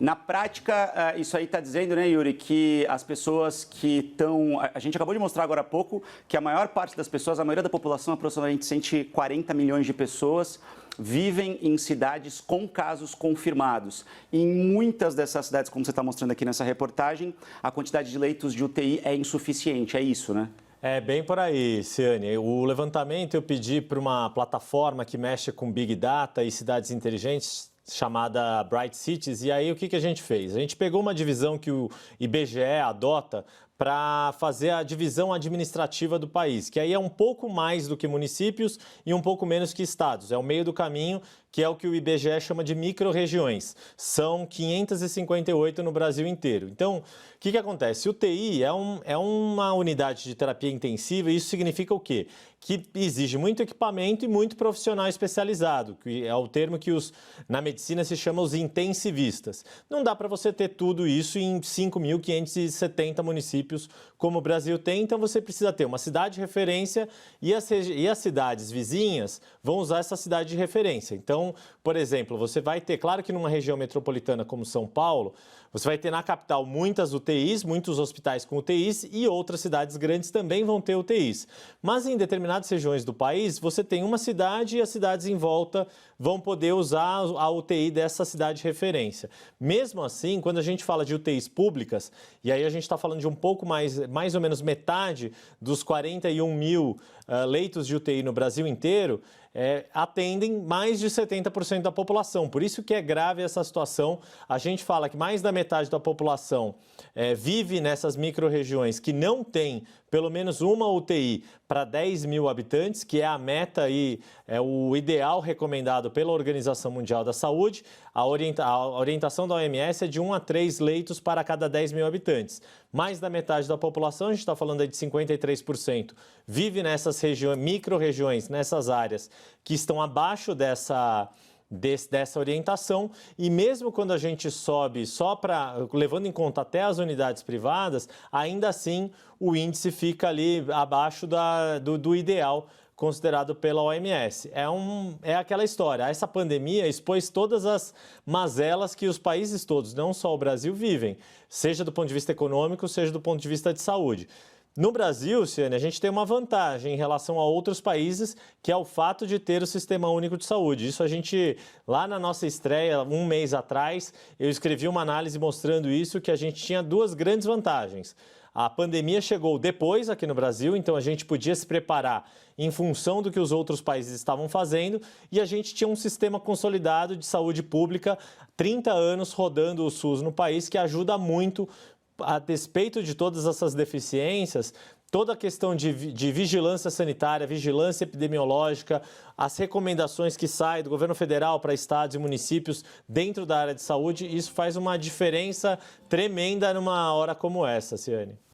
Na prática, isso aí está dizendo, né, Yuri, que as pessoas que estão... A gente acabou de mostrar agora há pouco que a maior parte das pessoas, a maioria da população, aproximadamente 140 milhões de pessoas, vivem em cidades com casos confirmados. E em muitas dessas cidades, como você está mostrando aqui nessa reportagem, a quantidade de leitos de UTI é insuficiente, é isso, né? É bem por aí, Ciane. O levantamento eu pedi para uma plataforma que mexe com Big Data e cidades inteligentes, chamada Bright Cities, e aí o que a gente fez? A gente pegou uma divisão que o IBGE adota para fazer a divisão administrativa do país, que aí é um pouco mais do que municípios e um pouco menos que estados. É o meio do caminho, que é o que o IBGE chama de micro-regiões. São 558 no Brasil inteiro. Então, o que acontece? O UTI é uma unidade de terapia intensiva e isso significa o quê? Que exige muito equipamento e muito profissional especializado, que é o termo que na medicina se chama os intensivistas. Não dá para você ter tudo isso em 5.570 municípios como o Brasil tem, então você precisa ter uma cidade de referência e as cidades vizinhas vão usar essa cidade de referência. Então, por exemplo, você vai ter, claro que numa região metropolitana como São Paulo, você vai ter na capital muitas UTIs, muitos hospitais com UTIs e outras cidades grandes também vão ter UTIs. Mas em determinadas regiões do país, você tem uma cidade e as cidades em volta vão poder usar a UTI dessa cidade de referência. Mesmo assim, quando a gente fala de UTIs públicas, e aí a gente está falando de um pouco mais ou menos metade dos 41 mil leitos de UTI no Brasil inteiro, atendem mais de 70% da população. Por isso que é grave essa situação. A gente fala que mais da metade da população vive nessas micro-regiões que não tem pelo menos uma UTI para 10 mil habitantes, que é a meta e é o ideal recomendado pela Organização Mundial da Saúde. A orientação da OMS é de 1 a 3 leitos para cada 10 mil habitantes. Mais da metade da população, a gente está falando aí de 53%, vive nessas micro-regiões, nessas áreas que estão abaixo dessa orientação, e mesmo quando a gente sobe levando em conta até as unidades privadas, ainda assim o índice fica ali abaixo do ideal considerado pela OMS. É aquela história, essa pandemia expôs todas as mazelas que os países todos, não só o Brasil, vivem, seja do ponto de vista econômico, seja do ponto de vista de saúde. No Brasil, Ciane, a gente tem uma vantagem em relação a outros países, que é o fato de ter o Sistema Único de Saúde. Isso a gente, lá na nossa estreia, um mês atrás, eu escrevi uma análise mostrando isso, que a gente tinha duas grandes vantagens. A pandemia chegou depois aqui no Brasil, então a gente podia se preparar em função do que os outros países estavam fazendo, e a gente tinha um sistema consolidado de saúde pública, 30 anos rodando o SUS no país, que ajuda muito a despeito de todas essas deficiências. Toda a questão de vigilância sanitária, vigilância epidemiológica, as recomendações que saem do governo federal para estados e municípios dentro da área de saúde, isso faz uma diferença tremenda numa hora como essa, Ciane.